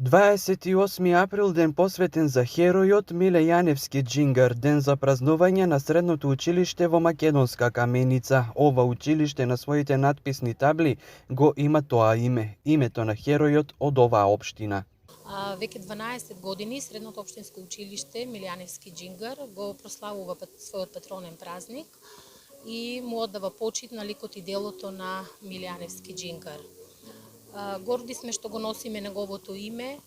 28 април ден посветен за херојот Миле Јаневски Џингар, ден за празнување на средното училиште во Македонска Каменица. Ова училиште на своите надписни табли го има тоа име, името на херојот од оваа општина. Веќе 12 години Средното општинско училиште Миле Јаневски Џингар го прославува својот патронен празник и му оддава почит на ликот и делото на Миле Јаневски Џингар. Горди сме што го носиме неговото име,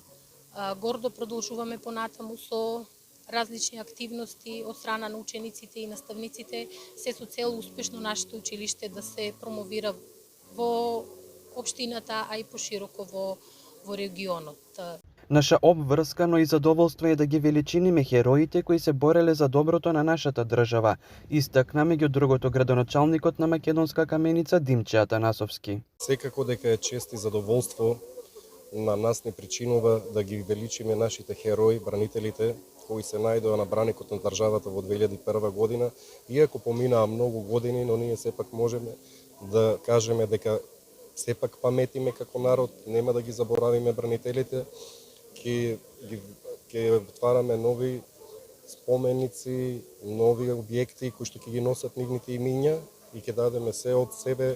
гордо продолжуваме понатаму со различни активности од страна на учениците и наставниците, се со цел успешно нашето училиште да се промовира во општината, а и пошироко во регионот. Наша обврска, но и задоволство е да ги величиниме хероите кои се бореле за доброто на нашата држава, истакна меѓу другото градоначалникот на Македонска Каменица Димче Атанасовски. Секако дека е чест и задоволство на нас не причинува да ги величиме нашите херои, бранителите, кои се најдоа на браникот на државата во 2001 година, иако поминаа многу години, но ние сепак можеме да кажеме дека сепак паметиме како народ, нема да ги заборавиме бранителите, ќе отвараме нови споменици, нови објекти кои што ќе ги носат нивните имиња и ќе дадеме се од себе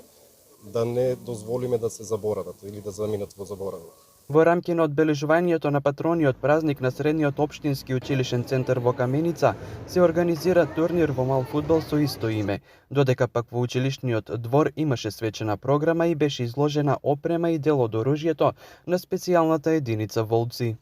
да не дозволиме да се заборават или да заминат во заборавот. Во рамки на одбележувањето на патрониот празник на Средниот општински училишен центар во Каменица се организира турнир во мал фудбал со исто име, додека пак во училишниот двор имаше свечена програма и беше изложена опрема и дел од оружјето на специјалната единица Волци.